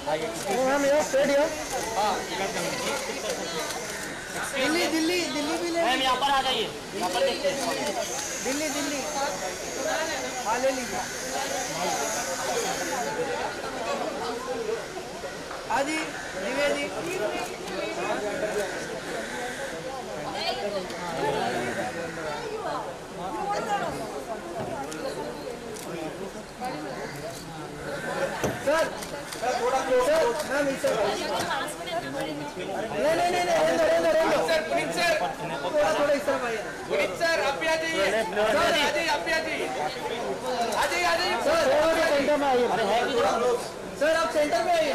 Ma'am यहाँ straight यहाँ। दिल्ली दिल्ली दिल्ली भी ले। मैम यहाँ पर आ जाइए, यहाँ पर देखिए। दिल्ली दिल्ली हाँ ले लीजिए। हाँ जी द्विवेदी। सर थोड़ा सर मैम इसे नहीं रेंडो सर थोड़ा इस तरफ आइए। पुनीत सर आप भी आ जाइए। सर आप भी आ जाइए सर सेंटर में आइए। सर आप सेंटर में आइए।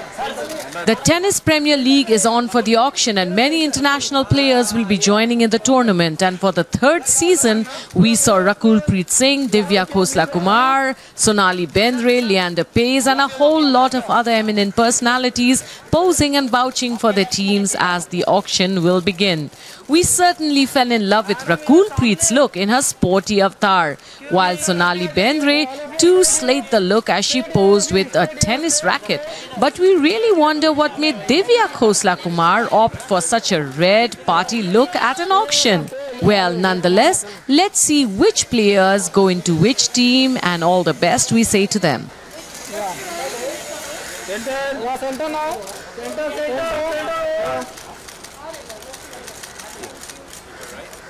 The Tennis Premier League is on for the auction and many international players will be joining in the tournament. And for the third season, we saw Rakul Preet Singh, Divya Khosla Kumar, Sonali Bendre, Leander Paes and a whole lot of other eminent personalities posing and vouching for their teams as the auction will begin. We certainly fell in love with Rakul Preet's look in her sporty avatar, while Sonali Bendre too slayed the look as she posed with a tennis racket. But we really wonder what made Divya Khosla Kumar opt for such a red party look at an auction. Well, nonetheless, let's see which players go into which team and all the best we say to them. Center now. Center.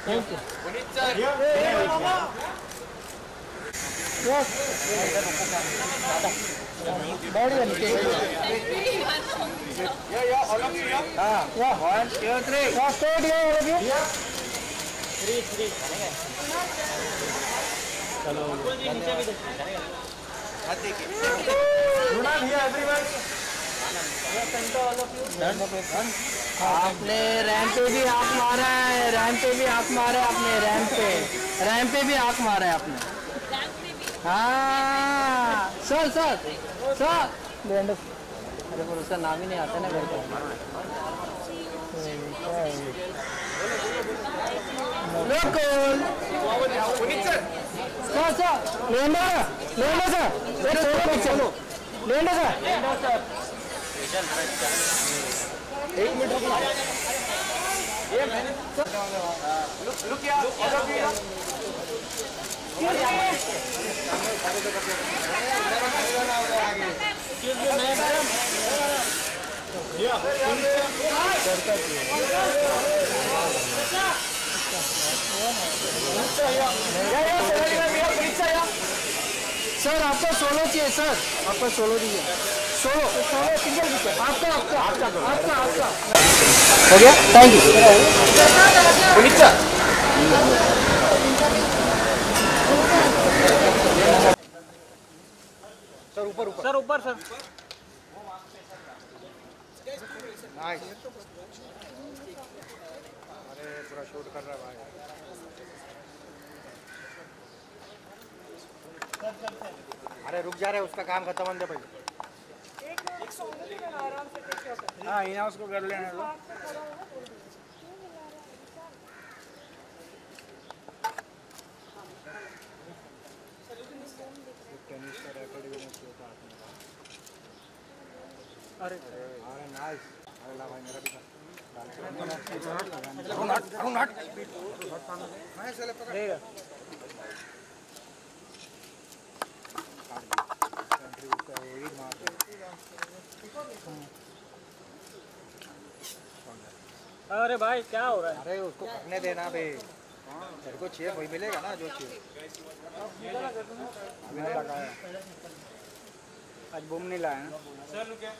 Thank you. Yes. Yeah, all of you. Yeah. 1, 2, 3. Yeah, straight here, all of you. 3. Hello. Everyone. आपने ramp पे भी हाथ मारा है, ramp पे भी हाथ मारा है आपने, रैंप पे भी हाथ मारा है आपने। हाँ सर अरे पर उसका नाम ही नहीं आता ना घर का। सर एक मिनट रुकना। सर आपको सोलो चाहिए सर, आपको सोलो दीजिए। सोलो सिंगल विकेट आपका हो गया। थैंक यू सर ऊपर सर। नाइस। अरे पूरा शूट कर रहा है भाई। अरे रुक जा रहे, उसका काम खत्म होने दे पहले। हाँ इना उसको कर लेने दो। अरे नाइस। अरे ला भाई मेरा भी अरे भाई क्या हो रहा है? अरे उसको करने देना भाई, तेरे को चाहिए वही मिलेगा ना जो चाहिए। आज बूम नहीं लाया ना सर। लुक क्या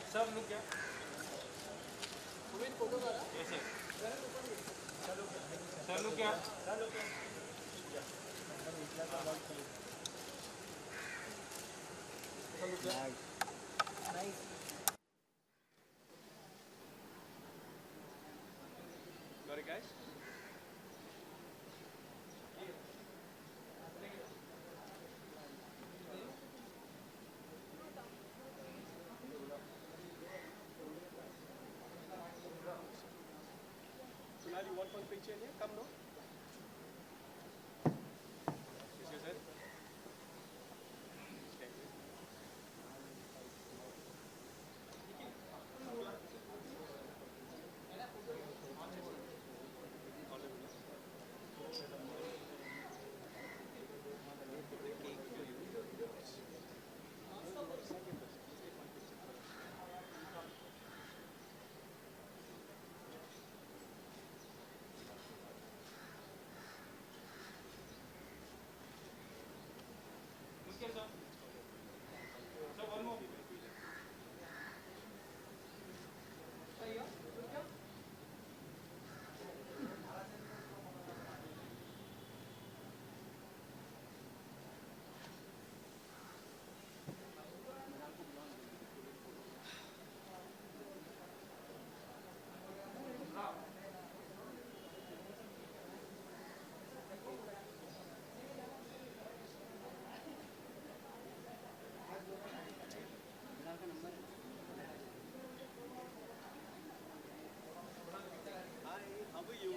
got it guys. Sonali, you want one picture in here? Come no. This is it. How are you?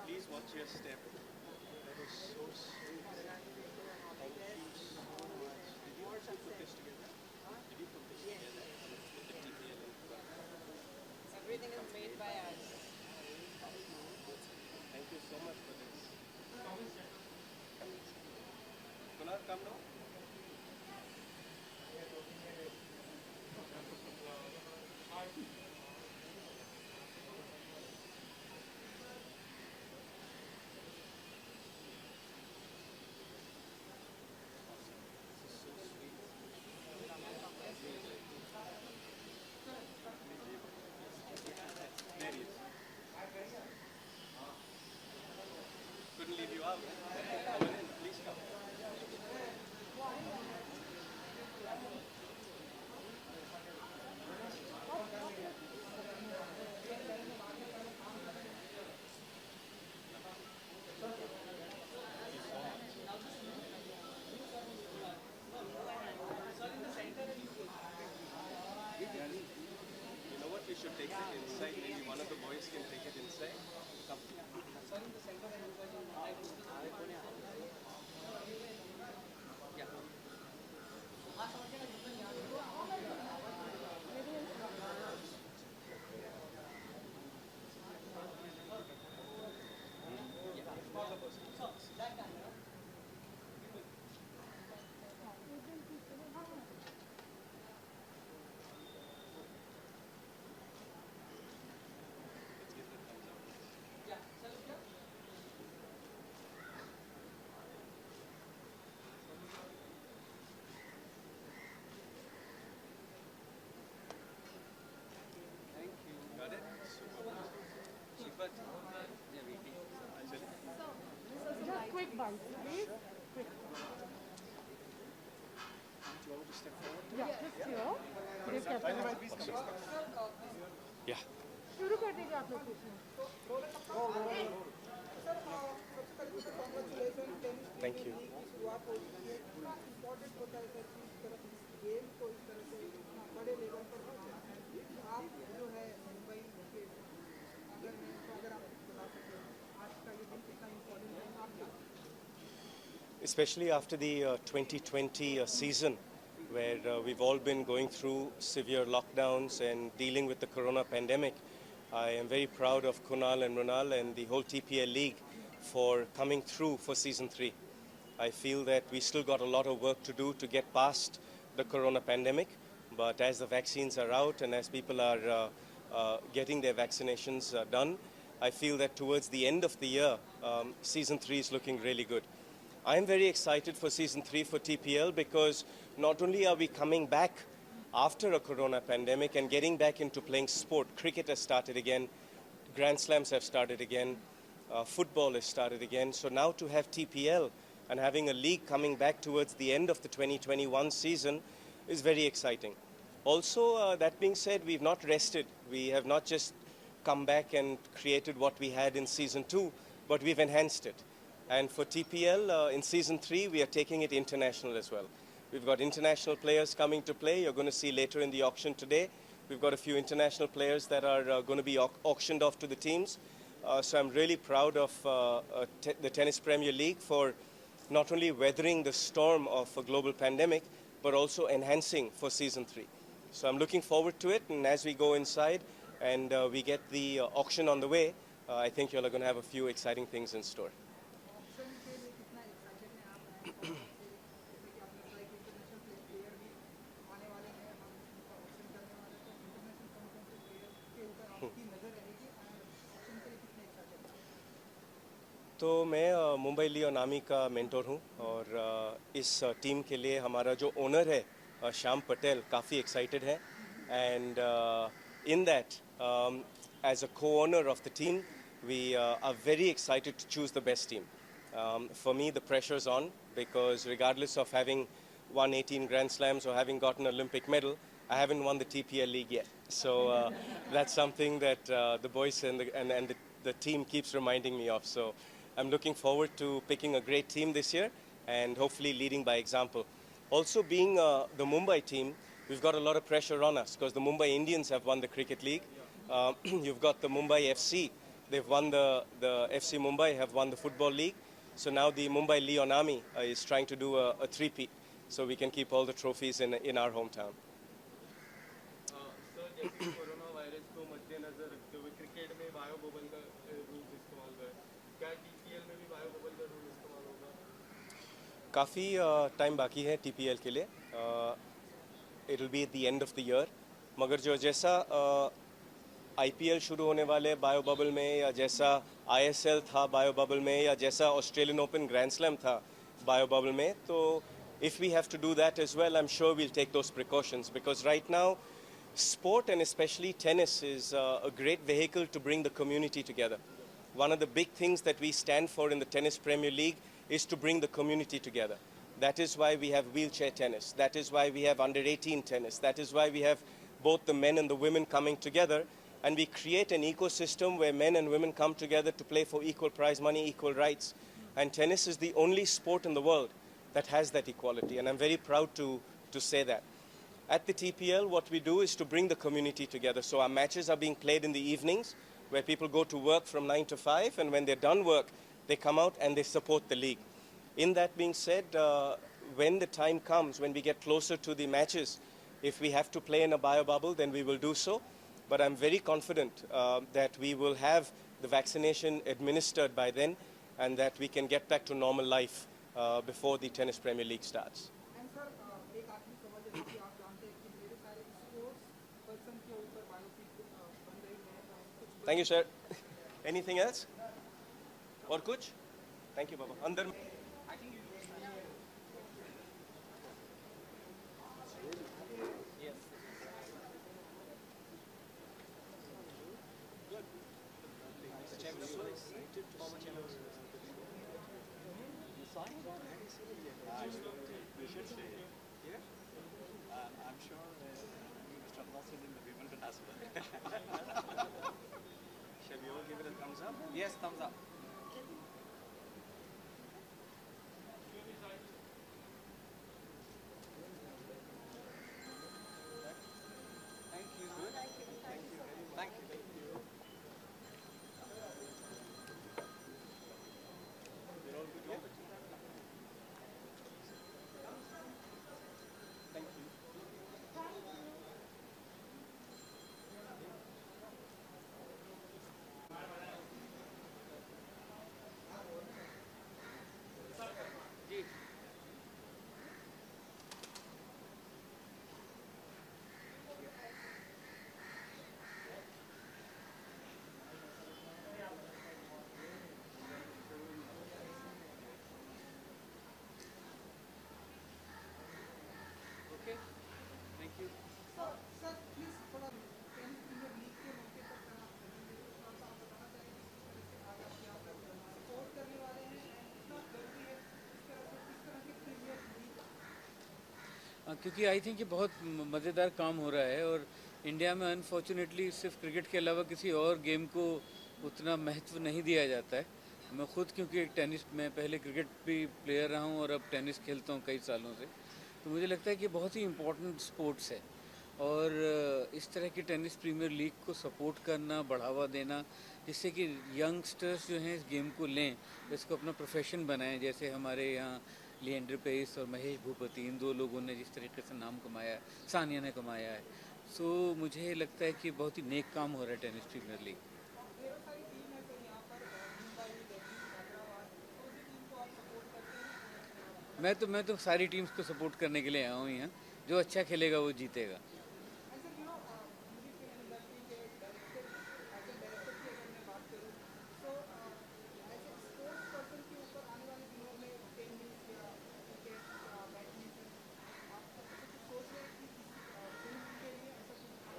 Please watch your step. That was so sweet. Thank you so much. Did you also put this together? Did you put this together? With the TPL in front? Everything is made by us. Thank you so much for this. Kunal, come now. There he is. Couldn't leave you out. Come on in, please come. You know what? We should take it inside. Maybe one of the boys can take it inside. Come. Yeah. Thank you. Got it? Super. Shifa, they're waiting. Ajay. Just quick bites, please. Quick. Do you want me to step forward? Yeah, just here. ये कैसे है? Yeah. शुरू कर दीजिए आप लोग पूछना. Thank you. Especially after the 2020 season, where we've all been going through severe lockdowns and dealing with the corona pandemic, I am very proud of Kunal and Mrunal and the whole TPL League for coming through for season 3. I feel that we still got a lot of work to do to get past the corona pandemic, but as the vaccines are out and as people are getting their vaccinations done, I feel that towards the end of the year, season 3 is looking really good. I'm very excited for season 3 for TPL because not only are we coming back after a corona pandemic and getting back into playing sport, cricket has started again, Grand Slams have started again, football has started again. So now to have TPL and having a league coming back towards the end of the 2021 season is very exciting. Also, that being said, we've not rested. We have not just come back and created what we had in season 2, but we've enhanced it. And for TPL, in season 3, we are taking it international as well. We've got international players coming to play. You're going to see later in the auction today. We've got a few international players that are going to be auctioned off to the teams. So I'm really proud of the Tennis Premier League for not only weathering the storm of a global pandemic, but also enhancing for season 3. So I'm looking forward to it. And as we go inside and we get the auction on the way, I think you're going to have a few exciting things in store. तो मैं मुंबई लियोनामी का mentor हूँ और इस team के लिए हमारा जो ओनर है श्याम पटेल काफ़ी एक्साइटेड है and in that as a co-owner of the team we are very excited to choose the best team. For me the pressure is on because regardless of having won 18 Grand Slams or having gotten an Olympic medal, I haven't won the TPL league yet. So that's something that the boys and the team keeps reminding me of. So I'm looking forward to picking a great team this year and hopefully leading by example. Also being the Mumbai team, we've got a lot of pressure on us because the Mumbai Indians have won the cricket league. You've got the Mumbai FC, they've won the FC Mumbai have won the football league. So now the Mumbai Leonami is trying to do a three-peat so we can keep all the trophies in our hometown. Sir जैसे corona virus को मद्देनजर रखते हुए cricket में bio bubble का rule इस्तेमाल हुआ है, क्या टीपीएल में भी बायो बबल का रूल इस्तेमाल होगा? काफ़ी टाइम बाकी है टीपीएल के लिए. It will be at the end of the year. मगर जो जैसा आईपीएल शुरू होने वाले बायो बबल में या जैसा आईएसएल था बायो बबल में या जैसा ऑस्ट्रेलियन ओपन ग्रैंड स्लैम था बायो बबल में, तो if we have to do that as well, I'm sure we'll take those precautions because right now sport and especially tennis is a great vehicle to bring the community together. One of the big things that we stand for in the Tennis Premier League is to bring the community together. That is why we have wheelchair tennis. That is why we have under 18 tennis. That is why we have both the men and the women coming together, and we create an ecosystem where men and women come together to play for equal prize money, equal rights. And tennis is the only sport in the world that has that equality, and I'm very proud to say that. At the TPL, what we do is to bring the community together. So our matches are being played in the evenings, where people go to work from 9 to 5, and when they're done work, they come out and they support the league. In that being said, when the time comes, when we get closer to the matches, if we have to play in a bio bubble, then we will do so. But I'm very confident that we will have the vaccination administered by then, and that we can get back to normal life before the Tennis Premier League starts. And sir, एक आखिरी सवाल जैसे कि आप जानते हैं कि मेरे सारे स्पोर्ट्स पर्सन के ऊपर बायोपिक बन रही है. Thank you, sir. Anything else? और कुछ? Thank you, Baba. अंदर. I'm sure Mr. Abbasid and the women will as well. Shall we all give it a thumbs up? Yes, thumbs up. Thank you. Thank you. Thank you. You're all good, yeah? Thank you. Okay. Thank you. Sir please थोड़ा tennis premier league के मौके पर sir आप थोड़ा सा आप बताना चाहेंगे किस तरह से आज आप यहाँ पर सपोर्ट करने वाले हैं, कितना जरूरी है किस तरह की प्रीमियर लीग. क्योंकि आई थिंक ये बहुत मज़ेदार काम हो रहा है और इंडिया में अनफॉर्चुनेटली सिर्फ क्रिकेट के अलावा किसी और गेम को उतना महत्व नहीं दिया जाता है. मैं खुद क्योंकि टेनिस में पहले क्रिकेट भी प्लेयर रहा हूँ और अब टेनिस खेलता हूँ कई सालों से, तो मुझे लगता है कि बहुत ही इम्पोर्टेंट स्पोर्ट्स है और इस तरह की टेनिस प्रीमियर लीग को सपोर्ट करना, बढ़ावा देना, जिससे कि यंगस्टर्स जो हैं इस गेम को लें, इसको अपना प्रोफेशन बनाएं. जैसे हमारे यहाँ लिएंडर पेस और महेश भूपति, इन दो लोगों ने जिस तरीके से नाम कमाया है, सानिया ने कमाया है, सो मुझे लगता है कि बहुत ही नेक काम हो रहा है टेनिस प्रीमियर लीग. ढेरों सारी टीम है सर यहाँ पर मुंबई, दिल्ली, हैदराबाद, तो उसी टीम को आप सपोर्ट करते हैं. मैं तो सारी टीम्स को सपोर्ट करने के लिए आया हूँ यहाँ. जो अच्छा खेलेगा वो जीतेगा. And sir, music film industry के डायरेक्टर, as a director की अगर मैं बात करूँ, so as a sports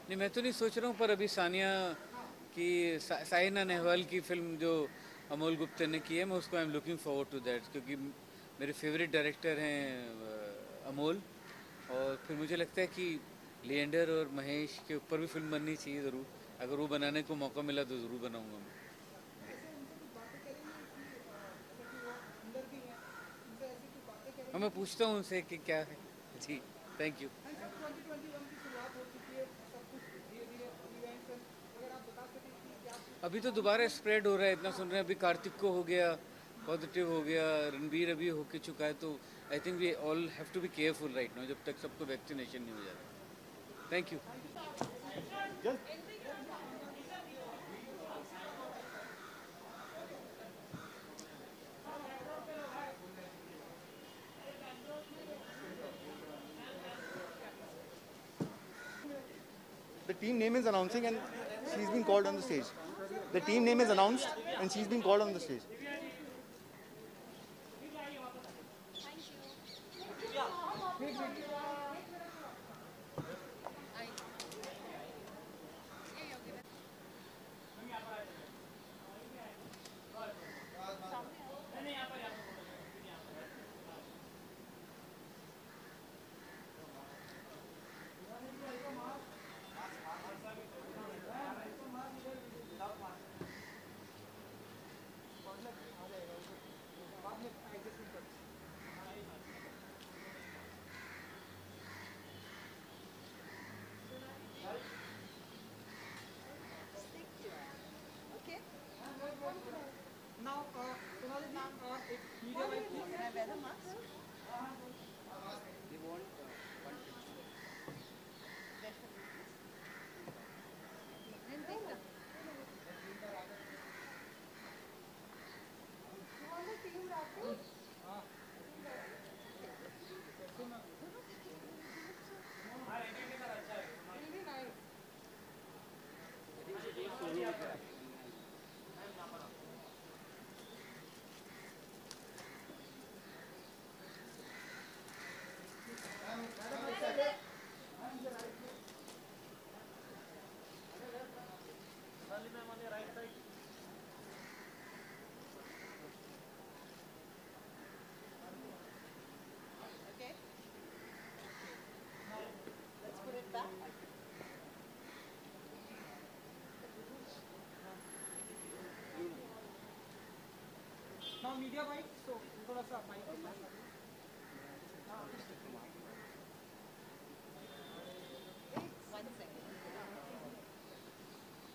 नहीं, मैं तो नहीं सोच रहा हूँ, पर अभी सानिया की साइना नेहवाल की फिल्म जो अमोल गुप्ता ने की है, मैं उसको I am looking forward to that, क्योंकि मेरे फेवरेट डायरेक्टर हैं अमोल। और फिर मुझे लगता है कि लिएंडर और महेश के ऊपर भी फिल्म बननी चाहिए ज़रूर। अगर वो बनाने को मौका मिला तो ज़रूर बनाऊंगा मैं। हाँ, मैं पूछता हूँ उनसे कि क्या है। जी, थैंक यू। अभी तो दोबारा स्प्रेड हो रहा है, इतना सुन रहे हैं। अभी कार्तिक को हो गया, पॉजिटिव हो गया, रणबीर अभी होके चुका है, तो I think we all have to be careful right now, जब तक सबको वैक्सीनेशन नहीं हो जाता। Thank you. The team name is announcing and she's been called on the stage. The team name is announced and she's been called on the stage. Now, Sonali ma'am, एक media wife please. Can I wear the mask? They want one Okay. Let's put it back. Now media wife, so थोड़ा सा mic के पास आ One second.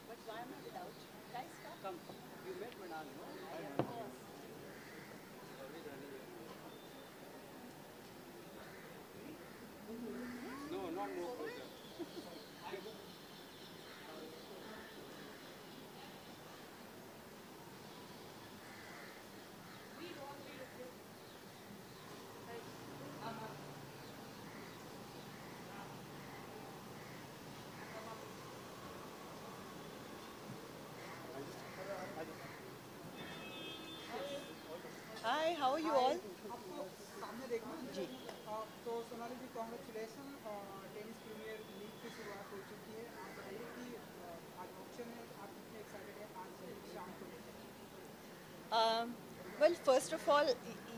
But why am I without? Guys, come. Come, you met Manal, no? Of course. No, not more closer. Hi, how are you all? आपको सामने देखना जी। तो सोनाली जी congratulation, tennis premier league की शुरुआत हो चुकी है। आप बताइए कि आज ऑप्शन है, आप कितने एक्साइटेड हैं आज शाम को? वेल फर्स्ट ऑफ ऑल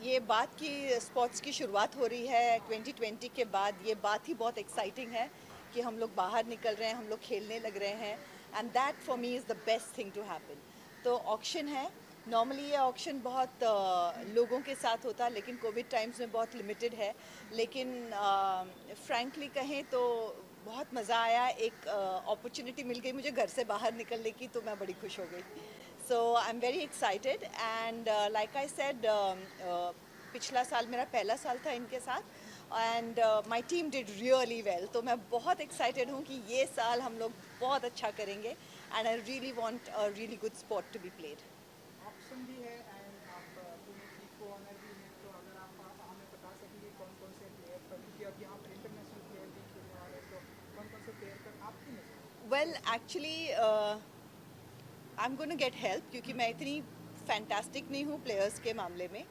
ये बात कि स्पोर्ट्स की शुरुआत हो रही है 2020 के बाद, ये बात ही बहुत एक्साइटिंग है कि हम लोग बाहर निकल रहे हैं, हम लोग खेलने लग रहे हैं, and that for me is the best thing to happen. तो ऑक्शन है, नॉर्मली ये ऑक्शन बहुत लोगों के साथ होता है, लेकिन कोविड टाइम्स में बहुत लिमिटेड है। लेकिन फ्रैंकली कहें तो बहुत मज़ा आया, एक अपॉर्चुनिटी मिल गई मुझे घर से बाहर निकलने की, तो मैं बड़ी खुश हो गई। So I am very excited and like I said, पिछला साल मेरा पहला साल था इनके साथ and my team did really well. तो मैं बहुत एक्साइटेड हूँ कि ये साल हम लोग बहुत अच्छा करेंगे and I really want a really good sport to be played. Option भी है एंड आप प्रीमियर लीग को ऑनर भी हैं, तो अगर आप हमें बता सकेंगे कौन कौन से प्लेयर पर, क्योंकि अब यहाँ पर इंटरनेशनल प्लेयर भी खेलने वाले हैं, तो कौन कौन से प्लेयर पर आपकी नजर? Well actually I am gonna get help, क्योंकि मैं इतनी फैंटास्टिक नहीं हूँ प्लेयर्स के मामले में।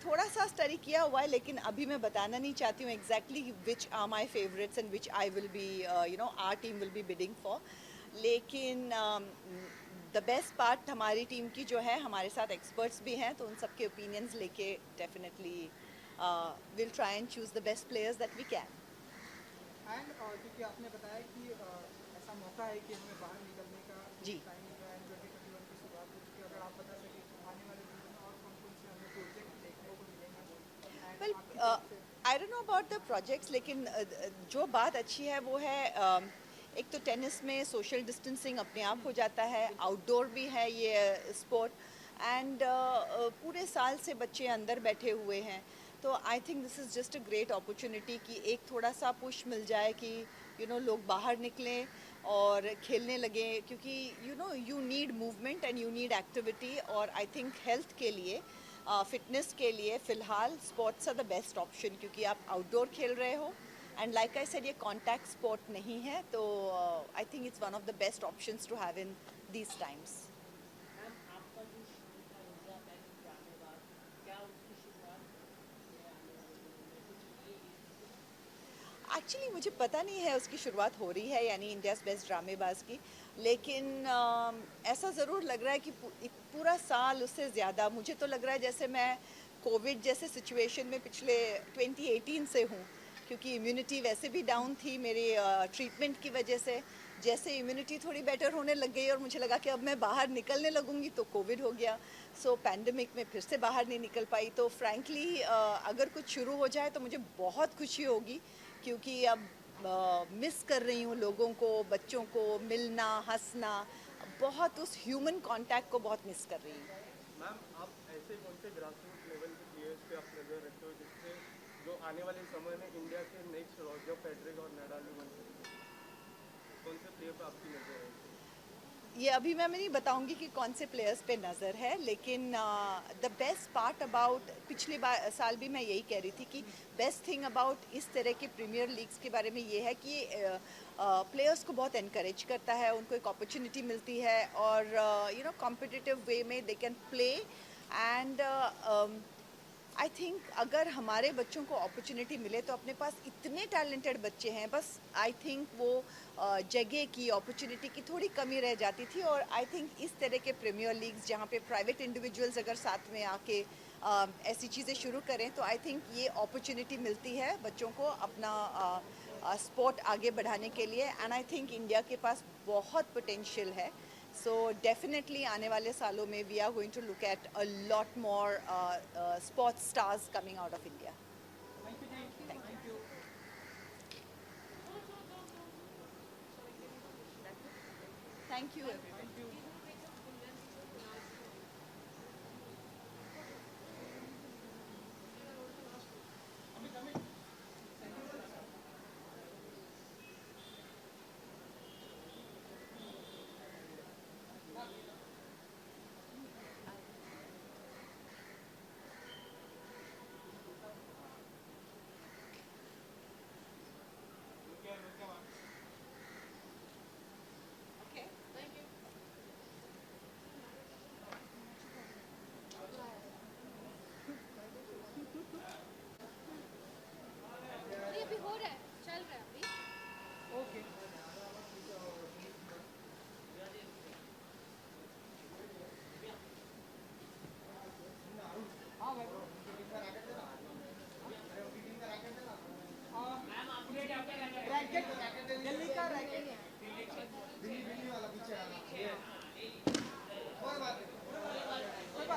थोड़ा सा स्टडी किया हुआ है, लेकिन अभी मैं बताना नहीं चाहती हूँ exactly which are my favourites and which I will be our team will be bidding for. लेकिन द बेस्ट पार्ट हमारी टीम की जो है, हमारे साथ एक्सपर्ट्स भी हैं, तो उन सब के ओपिनियंस लेके definitely will try and choose the best players that we can. And क्योंकि आपने बताया कि ऐसा मौका है कि हमें बाहर निकलने का जी। टाइम जो है 2021 की शुरुआत हो चुकी है, अगर आप बता सकें कि आने वाले दिनों में और कौन कौन से हमें प्रोजेक्ट देखने को मिलेंगे। Well I don't know about the projects, लेकिन जो बात अच्छी है वो है एक तो टेनिस में सोशल डिस्टेंसिंग अपने आप हो जाता है, आउटडोर भी है ये स्पोर्ट, एंड पूरे साल से बच्चे अंदर बैठे हुए हैं, तो I think this is just a great opportunity कि एक थोड़ा सा पुश मिल जाए कि लोग बाहर निकलें और खेलने लगे, क्योंकि you need movement and you need activity, और आई थिंक हेल्थ के लिए, फिटनेस के लिए फ़िलहाल sports are the best option, क्योंकि आप आउटडोर खेल रहे हो एंड लाइक आई सेड ये कॉन्टैक्ट स्पोर्ट नहीं है, तो I think it's one of the best options to have in these times. Actually मुझे पता नहीं है उसकी शुरुआत हो रही है यानी इंडियाज़ बेस्ट ड्रामेबाज की, लेकिन ऐसा ज़रूर लग रहा है कि पूरा साल उससे ज़्यादा मुझे तो लग रहा है जैसे मैं कोविड जैसे सिचुएशन में पिछले 2018 से हूँ, क्योंकि इम्यूनिटी वैसे भी डाउन थी मेरी ट्रीटमेंट की वजह से। जैसे इम्यूनिटी थोड़ी बेटर होने लग गई और मुझे लगा कि अब मैं बाहर निकलने लगूंगी तो कोविड हो गया, सो पैंडमिक में फिर से बाहर नहीं निकल पाई। तो फ्रैंकली अगर कुछ शुरू हो जाए तो मुझे बहुत खुशी होगी, क्योंकि अब मिस कर रही हूँ लोगों को, बच्चों को मिलना, हंसना, बहुत उस ह्यूमन कांटेक्ट को बहुत मिस कर रही हूँ। मैम, आप ऐसे कौन से ग्रासरूट लेवल के प्लेयर्स पे आप नज़र रखते हो जिससे जो आने वाले समय में इंडिया के नेक्स्ट रॉजर फेडरर और नडाल भी बन सकते हैं? कौन से प्लेयर पे आपकी नज़र है? ये अभी मैं नहीं बताऊंगी कि कौन से प्लेयर्स पे नज़र है, लेकिन द बेस्ट पार्ट अबाउट पिछले साल भी मैं यही कह रही थी कि बेस्ट थिंग अबाउट इस तरह के प्रीमियर लीग्स के बारे में ये है कि प्लेयर्स को बहुत इनकरेज करता है, उनको एक अपॉर्चुनिटी मिलती है और कॉम्पिटिटिव वे में they can play, and I think अगर हमारे बच्चों को अपॉर्चुनिटी मिले तो अपने पास इतने टैलेंटेड बच्चे हैं, बस आई थिंक वो जगह की, अपॉर्चुनिटी की थोड़ी कमी रह जाती थी। और आई थिंक इस तरह के प्रीमियर लीग्स जहाँ पे प्राइवेट इंडिविजुअल्स अगर साथ में आके ऐसी चीज़ें शुरू करें तो आई थिंक ये अपॉर्चुनिटी मिलती है बच्चों को अपना स्पोर्ट आगे बढ़ाने के लिए, एंड आई थिंक इंडिया के पास बहुत पोटेंशियल है। So definitely आने वाले सालों में we are going to look at a lot more sports stars coming out of India. Thank you. Thank you everyone. अभी हो रहा है, चल रहा है अभी। ओके हाँ भाई रैकेट दिल्ली का रैकेट दिल्ली वाला पीछे कोई बात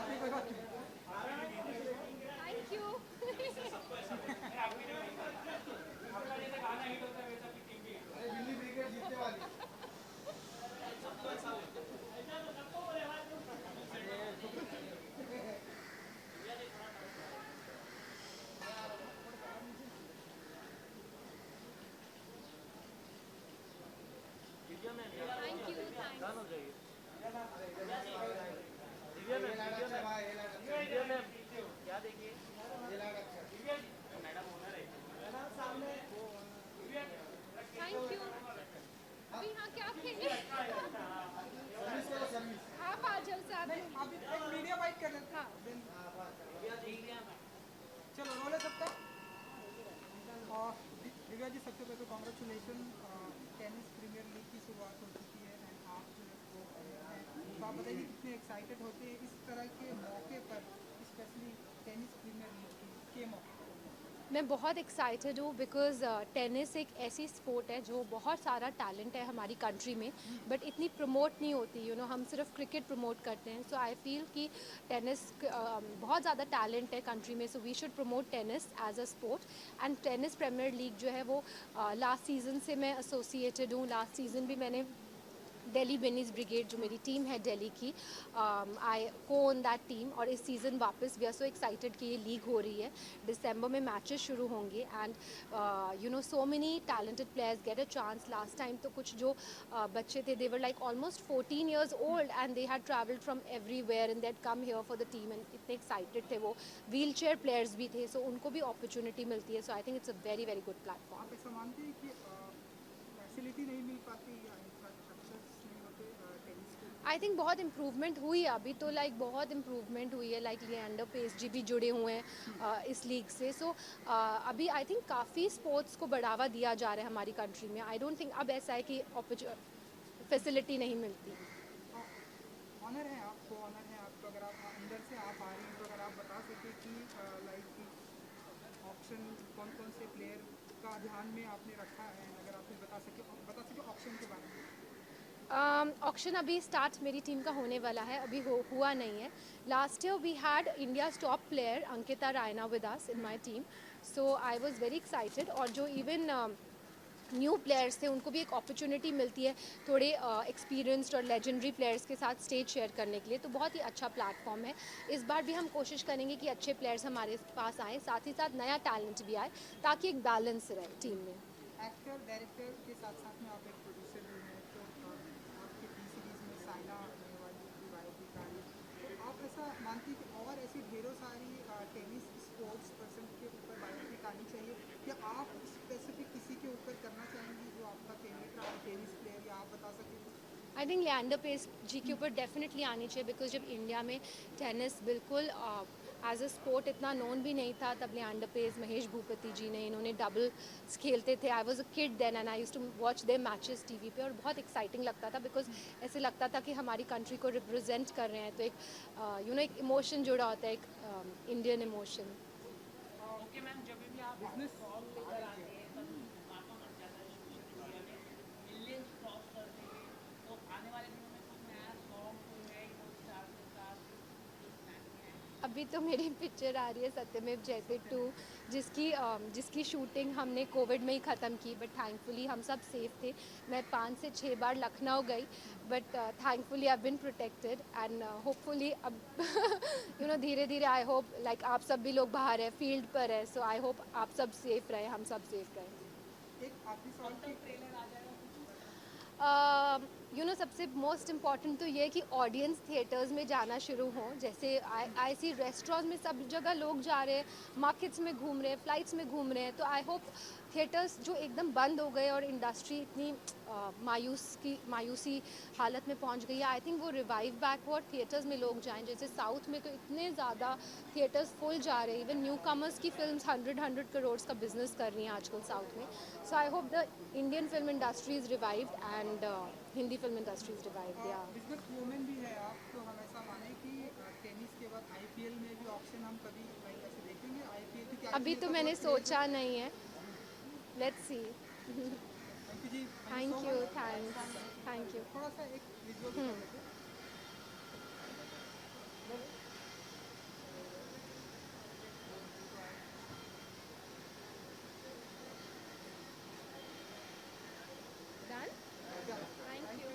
नहीं कोई बात नहीं। Thank you. दिल्ली क्रिकेट जीतने वाली थैंक यू, क्या देखिए मैडम ओनर है थैंक यू। अभी हाँ क्या खेले? आप आ जाओ साथ में। आप एक मीडिया बाइट कर लेते हाँ। दिव्या जी, सबसे पहले तो कॉन्ग्रेचुलेशन, टेनिस प्रीमियर लीग की शुरुआत हो चुकी है एंड आप जो है वो हैं, तो आप बताइए कितने एक्साइटेड होते हैं इस तरह के मौके पर, स्पेशली टेनिस प्रीमियर लीग के मौके पर? मैं बहुत एक्साइटेड हूँ बिकॉज टेनिस एक ऐसी स्पोर्ट है जो बहुत सारा टैलेंट है हमारी कंट्री में, बट इतनी प्रमोट नहीं होती, हम सिर्फ क्रिकेट प्रमोट करते हैं. सो आई फील कि टेनिस बहुत ज़्यादा टैलेंट है कंट्री में, so we should promote tennis as a sport. And tennis premier league जो है वो लास्ट सीज़न से मैं एसोसिएटेड हूँ. लास्ट सीज़न भी मैंने दिल्ली बेनीज ब्रिगेड जो मेरी टीम है दिल्ली की, आई को ऑन दैट टीम. और इस सीज़न वापस वी आर सो एक्साइटेड कि ये लीग हो रही है. दिसंबर में मैचेस शुरू होंगे and so many talented players get a chance. Last time तो कुछ जो बच्चे थे, they were like almost 14 years old and they had travelled from everywhere and that come here for the team and इतने excited थे. वो wheel chair players भी थे, सो उनको भी अपॉर्चुनिटी मिलती है. So I think it's a very very good platform. आप ऐसा मानते हैं कि फैसिलिटी नहीं मिल पाती या इंफ्रास्ट्रक्चर्स नहीं होते टेनिस के? आई थिंक बहुत इम्प्रूवमेंट हुई है अभी तो, लाइक बहुत इम्प्रूवमेंट हुई है. लाइक लिएंडर पेस जी भी जुड़े हुए हैं इस लीग से. सो अभी आई थिंक काफ़ी स्पोर्ट्स को बढ़ावा दिया जा रहा है हमारी कंट्री में. आई डोंट थिंक अब ऐसा है कि फैसिलिटी नहीं मिलती. ऑनर है आपको, ऑनर है आपको, अगर आप अंदर से आप आ रही हैं तो अगर आप बता सकें कि लाइक ऑप्शन कौन कौन से प्लेयर का ध्यान में आपने रखा है, अगर आप कुछ बता सके ऑप्शन के बारे में. ऑक्शन अभी स्टार्ट मेरी टीम का होने वाला है, अभी हुआ नहीं है. Last year we had India's top player Ankita Raina with us in my team. So I was very excited. और जो इवन न्यू प्लेयर्स थे उनको भी एक अपॉर्चुनिटी मिलती है थोड़े एक्सपीरियंस्ड और लेजेंडरी प्लेयर्स के साथ स्टेज शेयर करने के लिए. तो बहुत ही अच्छा प्लेटफॉर्म है. इस बार भी हम कोशिश करेंगे कि अच्छे प्लेयर्स हमारे पास आएँ, साथ ही साथ नया टैलेंट भी आए, ताकि एक बैलेंस रहे टीम में. एक्टर डायरेक्टर के साथ साथ में आप एक प्रोड्यूसर भी हैं, तो आपके टी सीरीज़ में साइना नेहवाल की बायोपिक आ रही है, तो आप ऐसा मानती हैं कि और ऐसी ढेरों सारी टेनिस स्पोर्ट्स पर्सन के ऊपर बायोपिक आनी चाहिए, या आप स्पेसिफिक किसी के ऊपर करना चाहेंगी जो आपका फेवरेट रहा टेनिस प्लेयर, या आप बता सकें? आई थिंक लिएंडर पेस जी के ऊपर डेफिनेटली आनी चाहिए, बिकॉज जब इंडिया में टेनिस बिल्कुल एज अ स्पोर्ट इतना नोन भी नहीं था, तब लिएंडर पेस, महेश भूपति जी ने, इन्होंने डबल्स खेलते थे. I was a kid then and I used to watch their matches TV पे, और बहुत एक्साइटिंग लगता था बिकॉज ऐसे लगता था कि हमारी कंट्री को रिप्रेजेंट कर रहे हैं. तो एक एक इमोशन जुड़ा होता है, एक इंडियन इमोशन. ओके मैम, जब भी आप बिजनेस अभी तो मेरी पिक्चर आ रही है सत्यमेव जयते 2, जिसकी शूटिंग हमने कोविड में ही ख़त्म की. बट थैंकफुली हम सब सेफ थे. मैं 5 से 6 बार लखनऊ गई, but thankfully I been protected and hopefully अब धीरे धीरे आई होप लाइक आप सब भी लोग बाहर है, फील्ड पर है. सो आई होप आप सब सेफ रहे, हम सब सेफ रहे. एक आखिरी सवाल की ट्रेलर आ जाएगा सबसे मोस्ट इम्पॉर्टेंट तो ये है कि ऑडियंस थिएटर्स में जाना शुरू हो. जैसे आई सी रेस्टोरेंट्स में सब जगह लोग जा रहे हैं, मार्केट्स में घूम रहे हैं, फ्लाइट्स में घूम रहे हैं. तो आई होप थिएटर्स जो एकदम बंद हो गए और इंडस्ट्री इतनी मायूसी हालत में पहुंच गई है, आई थिंक वो रिवाइव बैक हो और थिएटर्स में लोग जाएं. जैसे साउथ में तो इतने ज़्यादा थिएटर्स फुल जा रहे हैं. इवन न्यू कमर्स की फिल्म्स 100 करोड़ का बिजनेस कर रही हैं आजकल साउथ में. So I hope the Indian film industry is revived and Hindi film industry is revived. या बिजनेस वूमेन भी है आप, तो हम ऐसा माने कि टेनिस के बाद आईपीएल में भी ऑप्शन हम कभी ऐसे देखेंगे आईपीएल की? अभी तो मैंने सोचा नहीं है. Let's see. थैंक यू जी. Thank you. Thank you. थोड़ा सा एक visual Thank you.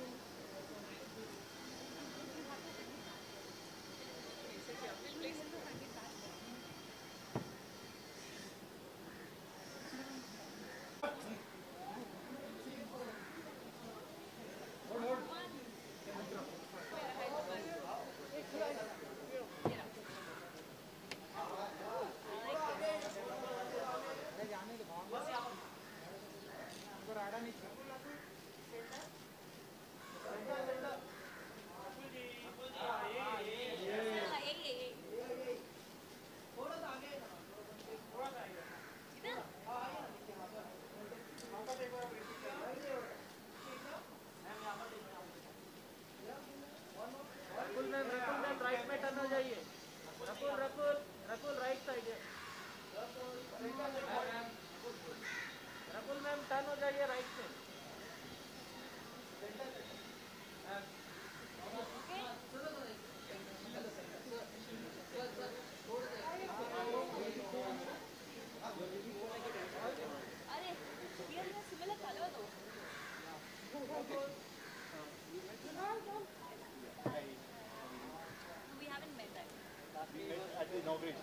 at the inauguration.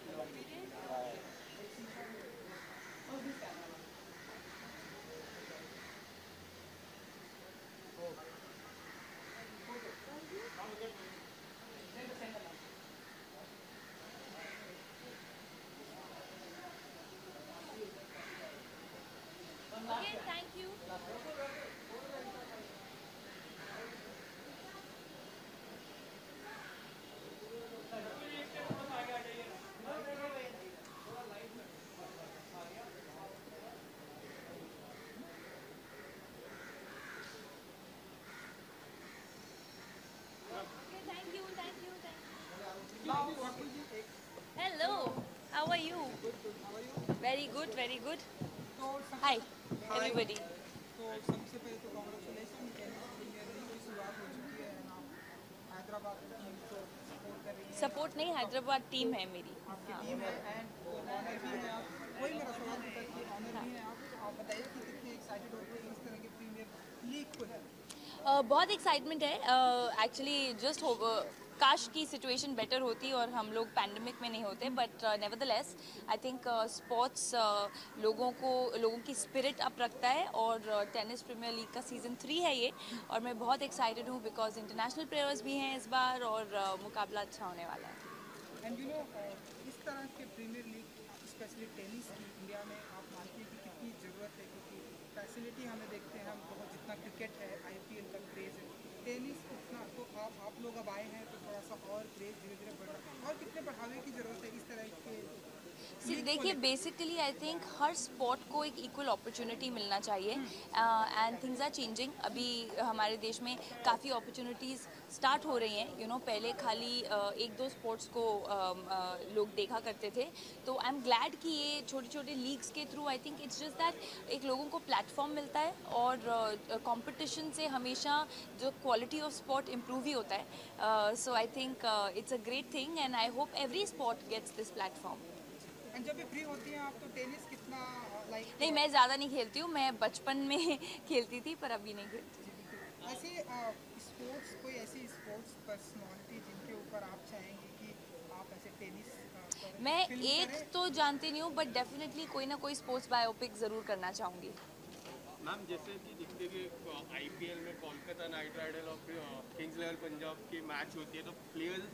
Okay, thank you. Okay, thank you, thank you, thank you. Hello, how are you? Very good, very good. Hi, everybody. तो सबसे पहले तो congratulation premiere league की शुरुआत हो चुकी है ना, हैदराबाद टीम को सपोर्ट कर रही है। सपोर्ट नहीं, हैदराबाद टीम है मेरी। आपकी टीम है एंड ऑनर भी है आप, वही मेरा सवाल था कि ऑनर भी है आप बताइए कि कितने एक्साइटेड होते हैं इस तरह के प्रीमियर लीग को है। बहुत एक्साइटमेंट है एक्चुअली जस्ट काश की सिचुएशन बेटर होती और हम लोग पैंडमिक में नहीं होते, but nevertheless I think sports लोगों की स्पिरिट अप रखता है और टेनिस प्रीमियर लीग का सीज़न 3 है ये, और मैं बहुत एक्साइटेड हूँ बिकॉज इंटरनेशनल प्लेयर्स भी हैं इस बार और मुकाबला अच्छा होने वाला है। एंड यू नो इस तरह के प्रीमियर लीग स्पेशली टेनिस की इंडिया में आप मानते हैं कि कितनी ज़रूरत है, क्योंकि फैसिलिटी हमें देखते हैं हम बहुत, जितना क्रिकेट है IPL का क्रेज़ है, टेनिस उतना, तो आप लोग अब आए हैं तो थोड़ा सा और क्रेज़ धीरे धीरे बढ़ रहा है और कितने बढ़ावे की ज़रूरत है इस तरह के। देखिए basically I think her sport को एक इक्वल अपॉर्चुनिटी मिलना चाहिए एंड थिंग्स आर चेंजिंग। अभी हमारे देश में काफ़ी अपॉर्चुनिटीज़ स्टार्ट हो रही हैं, यू नो पहले खाली एक दो स्पोर्ट्स को लोग देखा करते थे, तो आई एम ग्लैड कि ये छोटे छोटे लीग्स के through I think it's just that एक लोगों को प्लेटफॉर्म मिलता है और कंपटीशन से हमेशा जो क्वालिटी ऑफ स्पोर्ट इम्प्रूव ही होता है। So I think it's a great thing and I hope every sport gets this platform. And जब भी फ्री होती हैं आप तो टेनिस कितना लाइक? नहीं, मैं ज़्यादा नहीं खेलती हूँ, मैं बचपन में खेलती थी पर अभी नहीं खेलती। ऐसे स्पोर्ट्स, कोई ऐसी स्पोर्ट्स पर्सनालिटी जिनके ऊपर आप चाहेंगे कि आप ऐसे टेनिस मैं एक तो जानती नहीं हूँ बट डेफिनेटली कोई ना कोई स्पोर्ट्स बायोपिक ज़रूर करना चाहूँगी। मैम जैसे कि दिखते कि IPL में कोलकाता नाइट राइडर और किंग्स इलेवन पंजाब की मैच होती है तो प्लेयर्स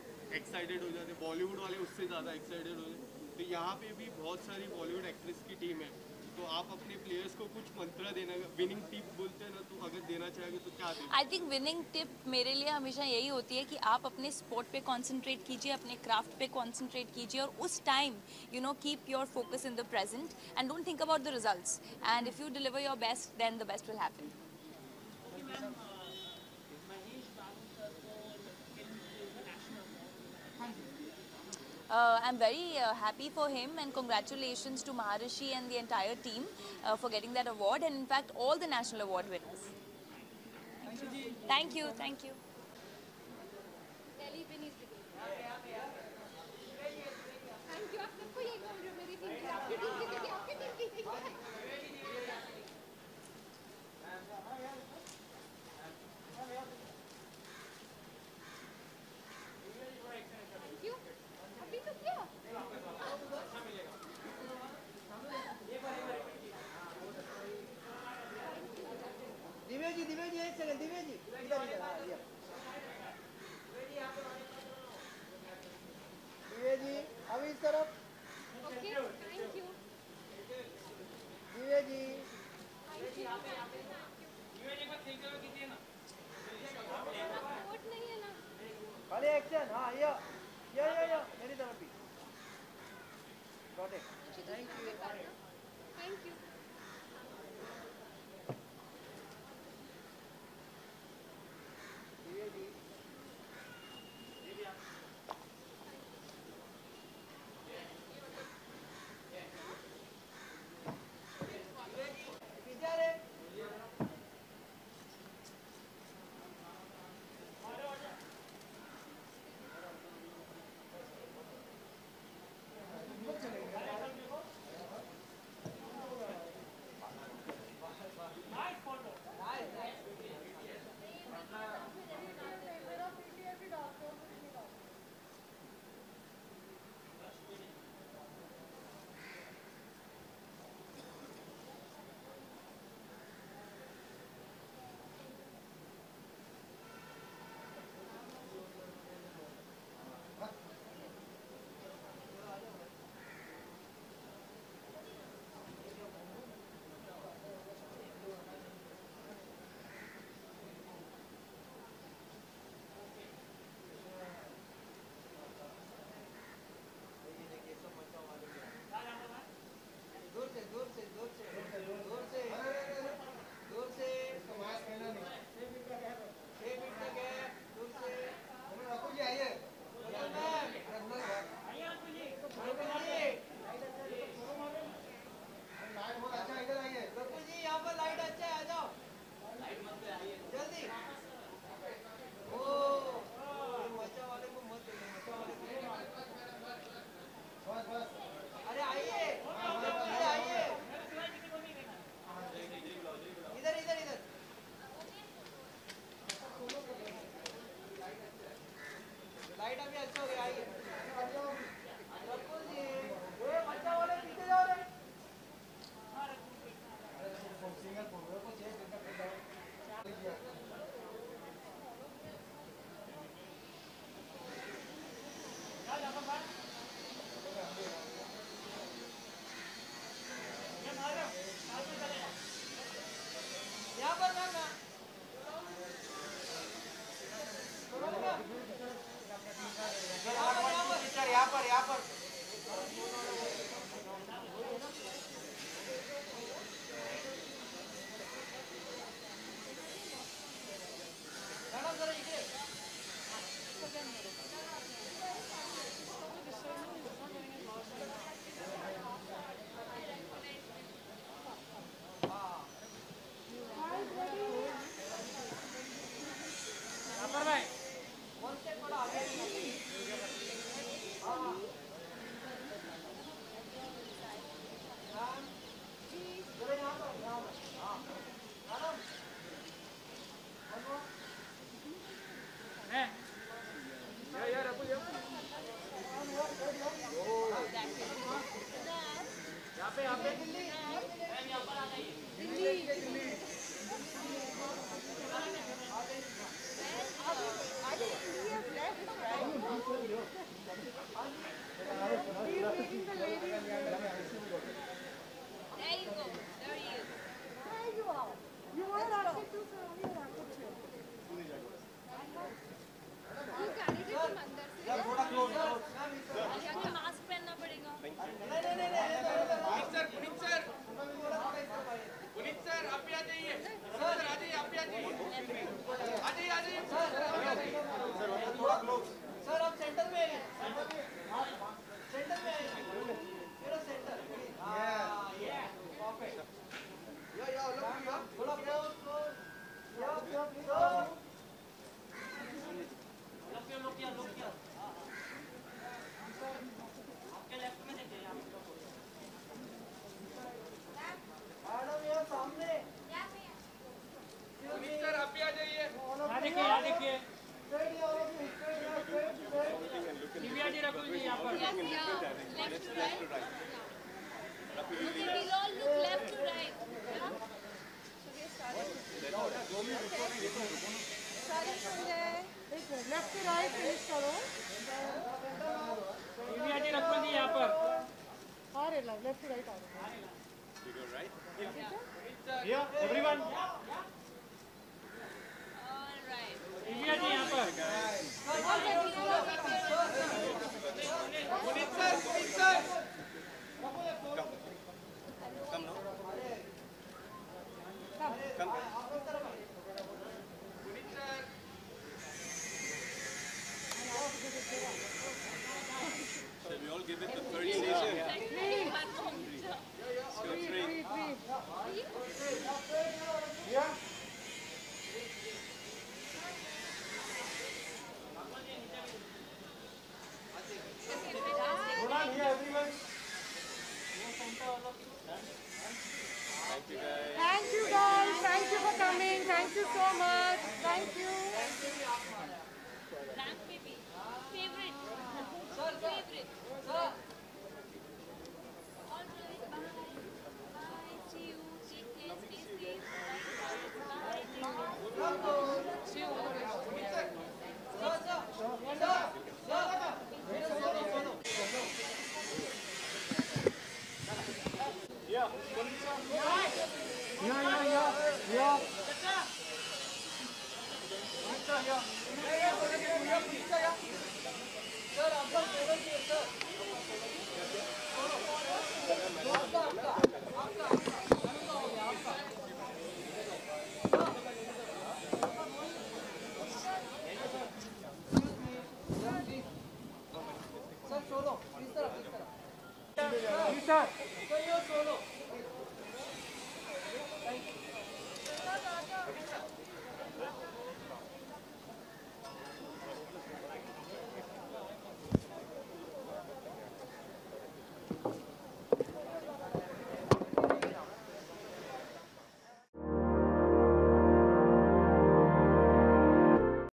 एक्साइटेड हो जाते हैं, बॉलीवुड वाले उससे ज़्यादा एक्साइटेड हो जाते हैं, तो यहाँ पे भी बहुत सारी बॉलीवुड एक्ट्रेस की टीम है, तो आप अपने प्लेयर्स को कुछ मंत्र देना, विनिंग टिप बोलते हैं ना, तो अगर देना चाहेंगे तो क्या दें? आई थिंक विनिंग टिप मेरे लिए हमेशा यही होती है कि आप अपने स्पोर्ट पे कंसंट्रेट कीजिए, अपने क्राफ्ट पे कंसंट्रेट कीजिए और उस time you know keep your focus in the present and don't think about the results and if you deliver your best then the best will happen. I'm very happy for him and congratulations to Maharishi and the entire team for getting that award and in fact all the national award winners. Thank you, thank you. Thank you. आप सबको ये बोल रहे हो मेरी team की, आपकी team की थी, आपकी टीम की थी। Thank you. अभी तो किया। दिव्या जी एक सेकंड, दिव्या जी इधर इधर दिव्या जी अभी इस तरफ। Okay, thank you. Divya ji support नहीं है ना। खाली एक्शन। हाँ या मेरी तरफ भी। Got it, thank you. Thank you. Divya ji पीछे रे। जल्दी ओ मचा वाले को मत बस बस अरे आइए आइए इधर इधर इधर लाइट अभी अच्छा हो गया आइए रकुल जी ये मचा वाले पीछे जाओ रे सिंगल को चेक करके यहाँ पर ना यहाँ पर मैडम जरा इकडे भाई वन स्टेप थोड़ा आगे मास्क पहनना पड़ेगा। पुनीत सर आप भी आ जाइए। सर आ जाइए आप भी आ जाइए। आ जाइए सर आप सेंटर में आइए सेंटर में आइए मेरा सेंटर परफेक्ट या थोड़ा क्लोज लोग किया आपके लेफ्ट में देखिए मैडम यहाँ सामने पुनीत सर आप भी आ जाइए। देखिए दिव्या जी रकुल जी यहाँ पर Left to right. Okay, we'll all look left to right. Left to right finish करो दिव्या जी रकुल जी यहाँ पर आ रहे लेफ्ट टू राइट आ रहे everyone All right. Divya ji यहाँ पर Puneet sir Come now. Puneet sir Shall we all give it the third season? Thank you guys. Thank you for coming. Thank you so much. Thank you. Rank baby. Favorite. Favorite. All right. Bye. Bye. See you. Take care. Stay safe. Bye. See you. Sir, आपका table पे sir हैं